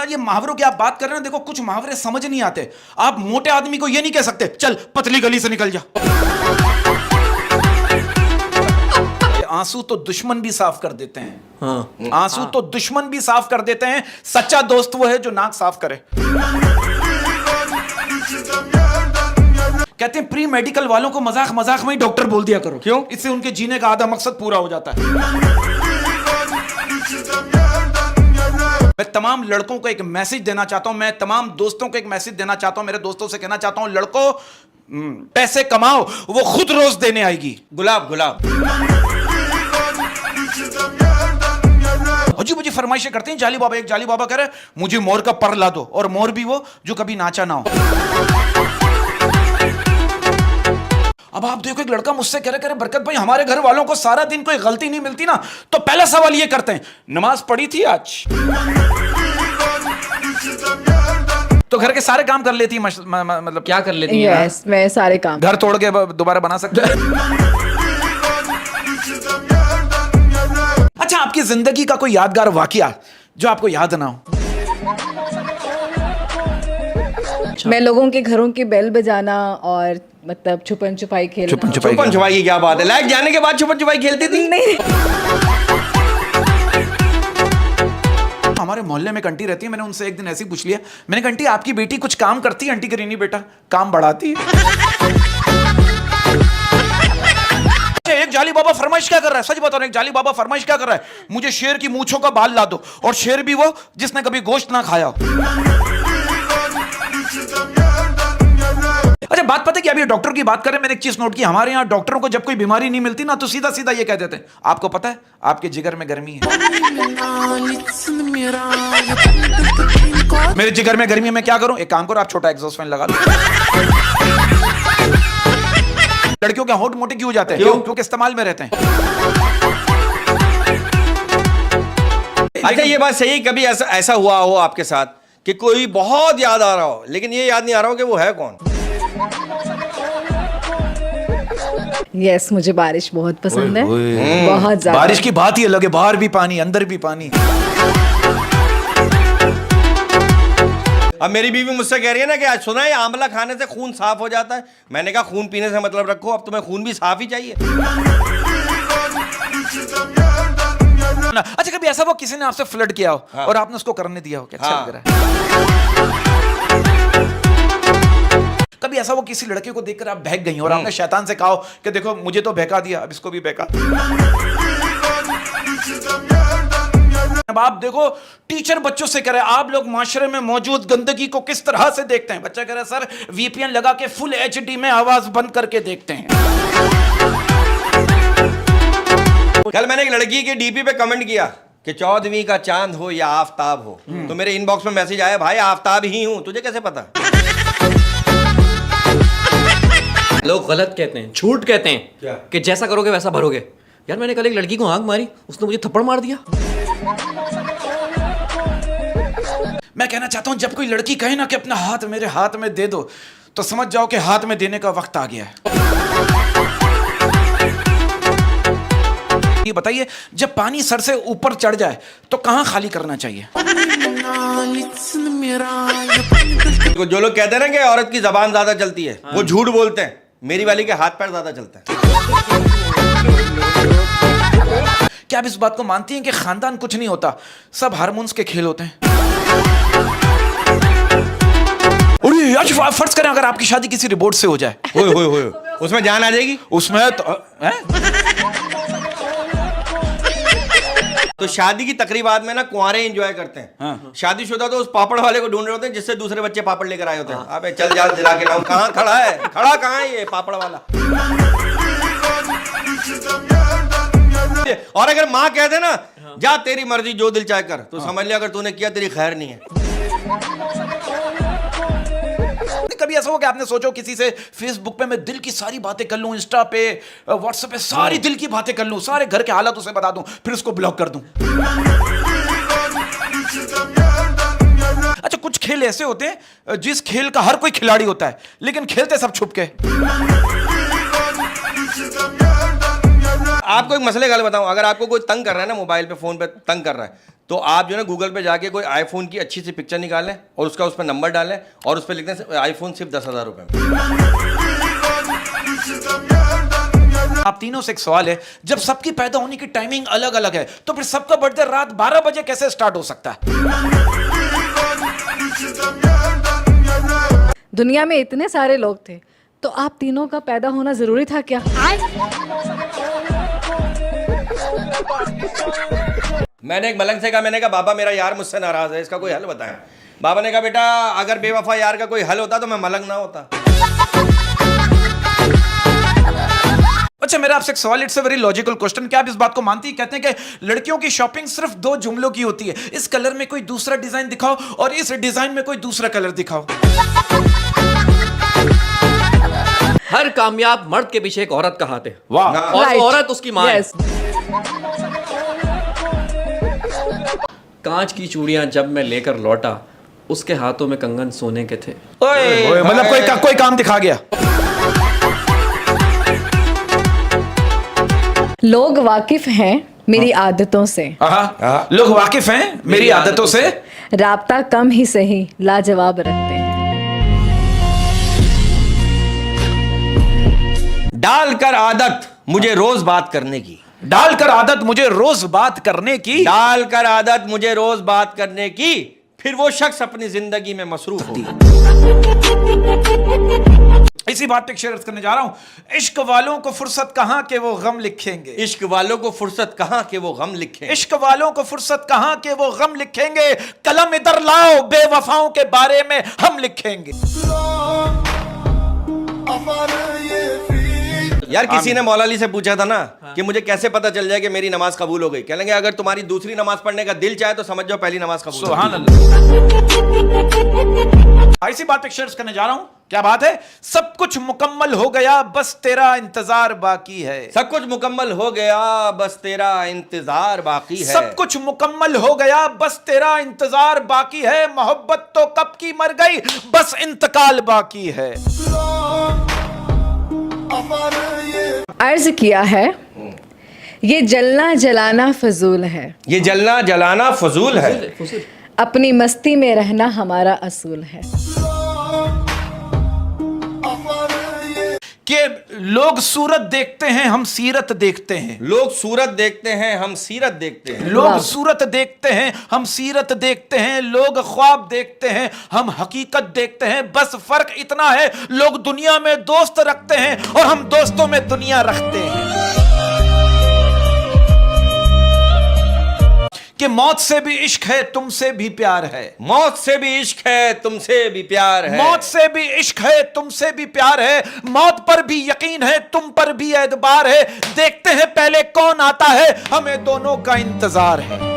ये मुहावरों की आप बात कर रहे हैं, देखो कुछ मुहावरे समझ नहीं आते। आप मोटे आदमी को ये नहीं कह सकते चल पतली गली से निकल जा। आंसू तो दुश्मन भी साफ कर देते हैं। हाँ। आंसू तो दुश्मन भी साफ कर देते हैं, सच्चा दोस्त वो है जो नाक साफ करे। कहते हैं प्री मेडिकल वालों को मजाक मजाक में ही डॉक्टर बोल दिया करो। क्यों? इससे उनके जीने का आधा मकसद पूरा हो जाता है। मैं तमाम लड़कों को एक मैसेज देना चाहता हूं, मैं तमाम दोस्तों को एक मैसेज देना चाहता हूं, मेरे दोस्तों से कहना चाहता हूं, लड़कों पैसे कमाओ, वो खुद रोज देने आएगी। गुलाब गुलाब अजीब अजीब फरमाइशें करते हैं जाली बाबा। एक जाली बाबा कह रहे मुझे मोर का पर ला दो, और मोर भी वो जो कभी नाचा ना हो। अब आप देखो एक लड़का मुझसे कह रहे बरकत भाई हमारे घर वालों को सारा दिन कोई गलती नहीं मिलती ना, तो पहला सवाल ये करते हैं नमाज पढ़ी थी आज? तो घर के सारे काम कर लेती है, मतलब क्या कर लेती है? yes, मैं सारे काम घर तोड़ के दोबारा बना सकते हैं। अच्छा, आपकी जिंदगी का कोई यादगार वाकया जो आपको याद ना हो? मैं लोगों के घरों की बेल बजाना और मतलब छुपन छुपाई खेलना। छुपन छुपाई की क्या बात है? लाइट जाने के बाद छुपन छुपाई खेलती थी? नहीं। हमारे मोहल्ले में एक आंटी रहती है, मैंने उनसे एक दिन ऐसे ही पूछ लिया, मैंने कहा आंटी आपकी बेटी कुछ काम करती है? आंटी करी नहीं बेटा, काम बढ़ाती है। एक जाली बाबा फरमाइश क्या कर रहा है, सच बता रहा हूं, एक जाली बाबा फरमाइश क्या कर रहा है, मुझे शेर की मूंछों का बाल ला दो, और शेर भी वो जिसने कभी गोश्त ना खाया हो। अच्छा, बात पता है कि अभी डॉक्टर की बात करें, मैंने एक चीज नोट की, हमारे यहाँ डॉक्टरों को जब कोई बीमारी नहीं मिलती ना, तो सीधा सीधा ये कह देते हैं आपको पता है आपके जिगर में गर्मी है। मेरे जिगर में गर्मी है, मैं क्या करूं? एक काम करो, आप छोटा एग्जॉस्ट फैन लगा लो। लड़कियों के होंठ मोटे क्यों हो जाते हैं? क्योंकि इस्तेमाल में रहते हैं। अच्छा, ये बात सही है, कभी ऐसा हुआ हो आपके साथ कि कोई बहुत याद आ रहा हो, लेकिन ये याद नहीं आ रहा हो कि वो है कौन? यस, मुझे बारिश बहुत पसंद है, बहुत ज्यादा। बारिश की बात ही अलग है, बाहर भी पानी अंदर भी पानी। अब मेरी बीवी मुझसे कह रही है ना कि आज सुना है आंवला खाने से खून साफ हो जाता है। मैंने कहा खून पीने से मतलब रखो, अब तुम्हें खून भी साफ ही चाहिए। अच्छा, कभी ऐसा वो किसी ने आपसे फ्लर्ट किया हो और आपने उसको करने दिया हो, क्या अच्छा लग रहा है? कभी ऐसा वो किसी लड़के को देखकर आप बहक गई और आपने शैतान से कहा कि देखो मुझे तो बहका दिया, अब इसको भी बहका। अब आप देखो टीचर बच्चों से कह रहे हैं आप लोग माशरे में मौजूद गंदगी को किस तरह से देखते हैं? बच्चा कह रहा है सर वीपीएन लगा के फुल एचडी में आवाज बंद करके देखते हैं। कल मैंने एक लड़की के डीपी पे कमेंट किया कि 14वीं का चांद हो या आफताब हो, तो मेरे इनबॉक्स में मैसेज आया भाई आफताब ही हूं, तुझे कैसे पता? लोग गलत कहते हैं, झूठ कहते हैं क्या? कि जैसा करोगे वैसा भरोगे। यार मैंने कल एक लड़की को आंख मारी, उसने मुझे थप्पड़ मार दिया। मैं कहना चाहता हूं जब कोई लड़की कहे ना कि अपना हाथ मेरे हाथ में दे दो, तो समझ जाओ कि हाथ में देने का वक्त आ गया है। ये बताइए जब पानी सर से ऊपर चढ़ जाए तो कहां खाली करना चाहिए? जो लोग कहते हैं ना कि औरत की जबान ज्यादा चलती है, वो झूठ बोलते हैं। मेरी वाली के हाथ पैर ज्यादा चलता है। क्या आप इस बात को मानती हैं कि खानदान कुछ नहीं होता, सब हार्मोन्स के खेल होते हैं? फर्ज करें अगर आपकी शादी किसी रिपोर्ट से हो जाए, होए उसमें जान आ जाएगी? उसमें तो शादी की तकरीबात में ना कुंवारे एंजॉय करते हैं। हाँ। शादीशुदा तो उस पापड़ वाले को ढूंढ रहे होते हैं जिससे दूसरे बच्चे पापड़ लेकर आए होते हैं। हाँ। अबे चल जा दिला के लाऊं, कहां खड़ा है? खड़ा कहां है ये पापड़ वाला? और अगर माँ कह दे ना जा तेरी मर्जी जो दिल चाहे कर, तो समझ लिया अगर तूने किया तेरी खैर नहीं है। कभी ऐसा हो कि आपने सोचो किसी से फेसबुक पे मैं दिल की सारी बातें कर लूं, इंस्टा पे व्हाट्सएप पे सारी दिल की बातें कर लूं, सारे घर के हालात उसे बता दूं, फिर उसको ब्लॉक कर दूं? अच्छा, कुछ खेल ऐसे होते हैं जिस खेल का हर कोई खिलाड़ी होता है लेकिन खेलते सब छुप के। आपको एक मसले गल बताऊं, अगर आपको कोई तंग कर रहा है ना, मोबाइल पे फोन पे तंग कर रहा है, तो आप जो है ना गूगल पे जाके कोई आईफोन की अच्छी सी पिक्चर निकालें और उसका उस पर नंबर डालें और उस पर लिख दें आईफोन सिर्फ 10,000 रुपए में। आप तीनों से एक सवाल है, जब सबकी पैदा होने की टाइमिंग अलग अलग है तो फिर सबका बर्थडे रात 12 बजे कैसे स्टार्ट हो सकता है? दुनिया में इतने सारे लोग थे तो आप तीनों का पैदा होना जरूरी था क्या? मैंने एक मलंग से कहा, मैंने कहा बाबा मेरा यार मुझसे नाराज है, इसका कोई हल बताएं। बाबा ने कहा बेटा अगर बेवफा यार का कोई हल होता तो मैं मलंग ना होता। अच्छा, मेरा आपसे एक सवाल, it's a very logical question, क्या आप इस बात को मानती हैं? कहते हैं कि लड़कियों की शॉपिंग सिर्फ 2 जुमलों की होती है, इस कलर में कोई दूसरा डिजाइन दिखाओ और इस डिजाइन में कोई दूसरा कलर दिखाओ। हर कामयाब मर्द के पीछे एक औरत का हाथ है, वाह। और Right. वो औरत उसकी माँ है। Yes. कांच की चूड़ियां जब मैं लेकर लौटा, उसके हाथों में कंगन सोने के थे। ओए, मतलब कोई काम दिखा गया। लोग वाकिफ हैं मेरी आदतों से, लोग वाकिफ हैं मेरी आदतों से, राब्ता कम ही सही लाजवाब रखते हैं। डालकर आदत मुझे रोज बात करने की, डालकर आदत मुझे रोज बात करने की, डालकर आदत मुझे रोज बात करने की, फिर वो शख्स अपनी जिंदगी में मसरूफ हो। इसी बात पे शेयर करने जा रहा हूं, इश्क वालों को फुर्सत कहां के वो गम लिखेंगे, इश्क वालों को फुर्सत कहां के वो गम लिखें, इश्क वालों को फुर्सत कहां के वो गम लिखेंगे, कलम इधर लाओ बेवफाओं के बारे में हम लिखेंगे। यार किसी ने मौला अली से पूछा था ना कि मुझे कैसे पता चल जाए कि मेरी नमाज कबूल हो गई, कह लेंगे अगर तुम्हारी दूसरी नमाज पढ़ने का दिल चाहे तो समझ जाओ पहली नमाज कबूल हो गई। सुभान अल्लाह। ऐसी बात पे शेयर करने जा रहा हूं, क्या बात है? सब कुछ मुकम्मल हो गया बस तेरा इंतजार बाकी है, सब कुछ मुकम्मल हो गया बस तेरा इंतजार बाकी है, सब कुछ मुकम्मल हो गया बस तेरा इंतजार बाकी है, मोहब्बत तो कब की मर गई बस इंतकाल बाकी है। अर्ज किया है ये जलना जलाना फजूल है, ये जलना जलाना फजूल है, अपनी मस्ती में रहना हमारा असूल है। कि लोग सूरत देखते हैं हम सीरत देखते हैं, लोग सूरत देखते हैं हम सीरत देखते हैं, लोग सूरत देखते हैं हम सीरत देखते हैं, लोग ख्वाब देखते हैं हम हकीकत देखते हैं, बस फर्क इतना है लोग दुनिया में दोस्त रखते हैं और हम दोस्तों में दुनिया रखते हैं। कि मौत से भी इश्क है तुमसे भी प्यार है, मौत से भी इश्क है तुमसे भी प्यार है, मौत से भी इश्क है तुमसे भी प्यार है, मौत पर भी यकीन है तुम पर भी एतबार है, देखते हैं पहले कौन आता है हमें दोनों का इंतजार है।